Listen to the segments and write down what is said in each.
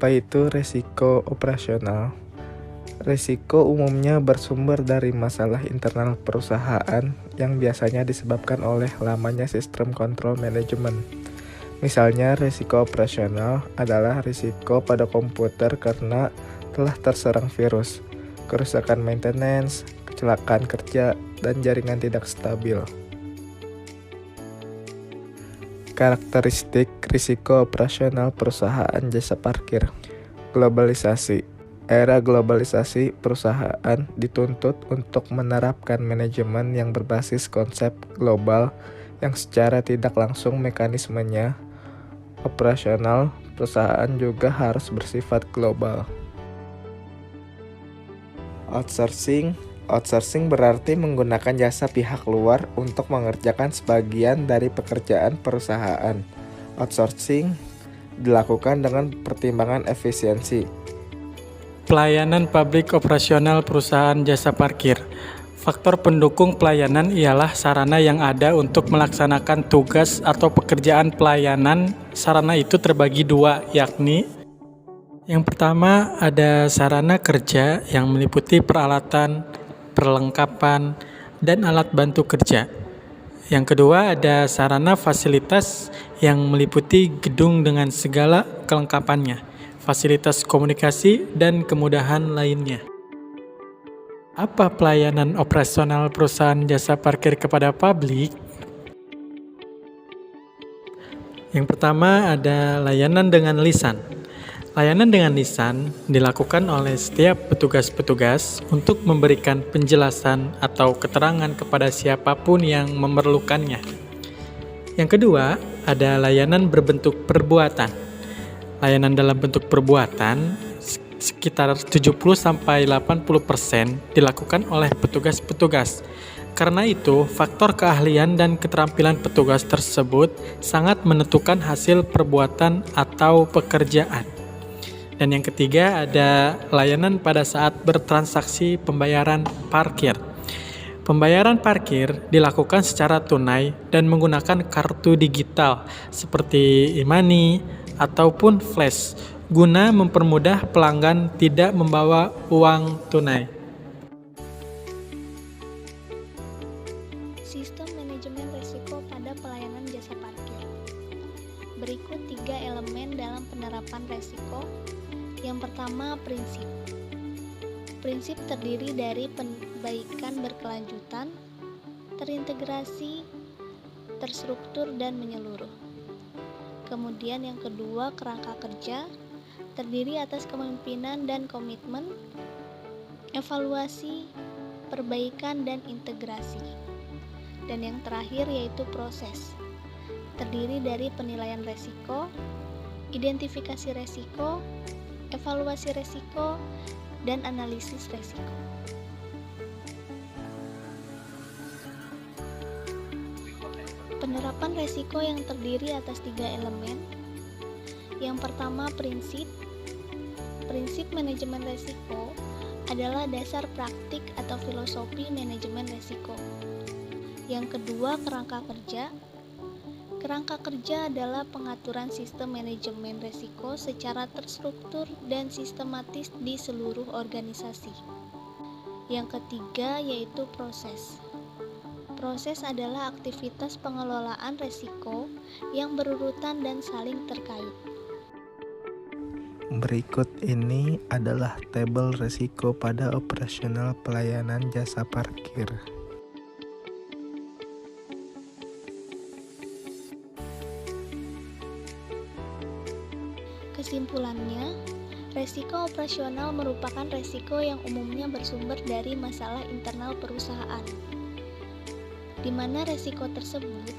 Apa itu resiko operasional? Risiko umumnya bersumber dari masalah internal perusahaan yang biasanya disebabkan oleh lamanya sistem kontrol manajemen. Misalnya, risiko operasional adalah risiko pada komputer karena telah terserang virus, kerusakan maintenance, kecelakaan kerja, dan jaringan tidak stabil. Karakteristik risiko operasional perusahaan jasa parkir. Globalisasi. Era globalisasi, perusahaan dituntut untuk menerapkan manajemen yang berbasis konsep global yang secara tidak langsung mekanismenya operasional perusahaan juga harus bersifat global. Outsourcing berarti menggunakan jasa pihak luar untuk mengerjakan sebagian dari pekerjaan perusahaan. Outsourcing dilakukan dengan pertimbangan efisiensi. Pelayanan publik operasional perusahaan jasa parkir. Faktor pendukung pelayanan ialah sarana yang ada untuk melaksanakan tugas atau pekerjaan pelayanan. Sarana itu terbagi dua, yakni yang pertama ada sarana kerja yang meliputi peralatan, perlengkapan, dan alat bantu kerja. Yang kedua ada sarana fasilitas yang meliputi gedung dengan segala kelengkapannya, fasilitas komunikasi, dan kemudahan lainnya. Apa pelayanan operasional perusahaan jasa parkir kepada publik? Yang pertama ada layanan dengan lisan. Layanan dengan lisan dilakukan oleh setiap petugas-petugas untuk memberikan penjelasan atau keterangan kepada siapapun yang memerlukannya. Yang kedua, ada layanan berbentuk perbuatan. Layanan dalam bentuk perbuatan sekitar 70-80% dilakukan oleh petugas-petugas. Karena itu, faktor keahlian dan keterampilan petugas tersebut sangat menentukan hasil perbuatan atau pekerjaan. Dan yang ketiga ada layanan pada saat bertransaksi pembayaran parkir. Pembayaran parkir dilakukan secara tunai dan menggunakan kartu digital seperti e-money ataupun flash guna mempermudah pelanggan tidak membawa uang tunai. Sistem manajemen risiko pada pelayanan jasa parkir. Berikut 3 elemen dalam penerapan risiko. Yang pertama, prinsip. Prinsip terdiri dari perbaikan berkelanjutan, terintegrasi, terstruktur, dan menyeluruh. Kemudian yang kedua, kerangka kerja, terdiri atas kepemimpinan dan komitmen, evaluasi, perbaikan, dan integrasi. Dan yang terakhir yaitu proses, terdiri dari penilaian resiko, identifikasi resiko, evaluasi resiko, dan analisis resiko. Penerapan resiko yang terdiri atas 3 elemen. Yang pertama, prinsip. Prinsip manajemen resiko adalah dasar praktik atau filosofi manajemen resiko. Yang kedua, kerangka kerja. Kerangka kerja adalah pengaturan sistem manajemen risiko secara terstruktur dan sistematis di seluruh organisasi. Yang ketiga yaitu proses. Proses adalah aktivitas pengelolaan risiko yang berurutan dan saling terkait. Berikut ini adalah tabel risiko pada operasional pelayanan jasa parkir. Kesimpulannya, resiko operasional merupakan resiko yang umumnya bersumber dari masalah internal perusahaan, di mana resiko tersebut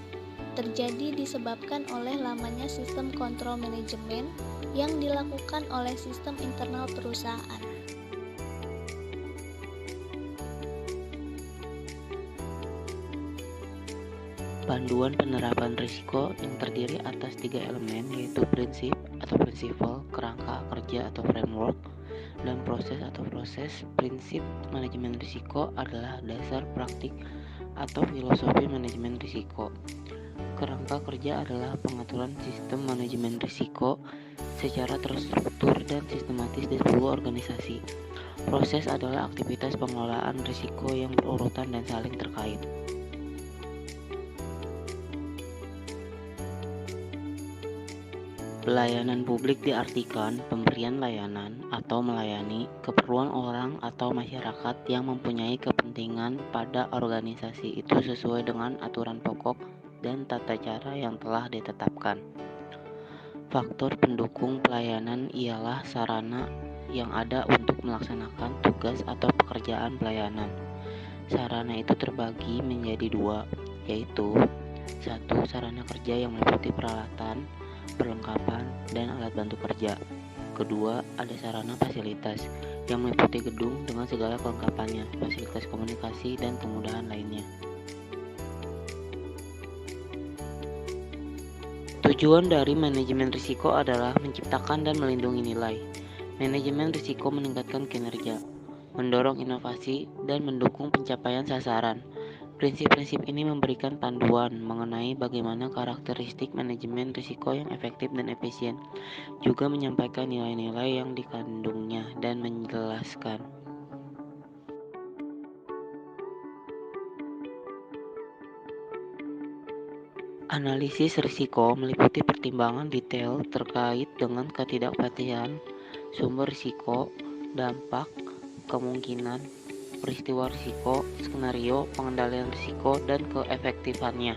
terjadi disebabkan oleh lamanya sistem kontrol manajemen yang dilakukan oleh sistem internal perusahaan. Panduan penerapan risiko yang terdiri atas 3 elemen yaitu prinsip atau prinsipal, kerangka kerja atau framework, dan proses atau proses. Prinsip manajemen risiko adalah dasar praktik atau filosofi manajemen risiko. Kerangka kerja adalah pengaturan sistem manajemen risiko secara terstruktur dan sistematis di sebuah organisasi. Proses adalah aktivitas pengelolaan risiko yang berurutan dan saling terkait. Pelayanan publik diartikan pemberian layanan atau melayani keperluan orang atau masyarakat yang mempunyai kepentingan pada organisasi itu sesuai dengan aturan pokok dan tata cara yang telah ditetapkan. Faktor pendukung pelayanan ialah sarana yang ada untuk melaksanakan tugas atau pekerjaan pelayanan. Sarana itu terbagi menjadi dua, yaitu 1. Sarana kerja yang meliputi peralatan, perlengkapan, dan alat bantu kerja. Kedua, ada sarana fasilitas yang meliputi gedung dengan segala kelengkapannya, fasilitas komunikasi, dan kemudahan lainnya. Tujuan dari manajemen risiko adalah menciptakan dan melindungi nilai. Manajemen risiko meningkatkan kinerja, mendorong inovasi, dan mendukung pencapaian sasaran. Prinsip-prinsip ini memberikan panduan mengenai bagaimana karakteristik manajemen risiko yang efektif dan efisien, juga menyampaikan nilai-nilai yang dikandungnya dan menjelaskan analisis risiko meliputi pertimbangan detail terkait dengan ketidakpastian, sumber risiko, dampak, kemungkinan, peristiwa risiko, skenario, pengendalian risiko, dan keefektifannya.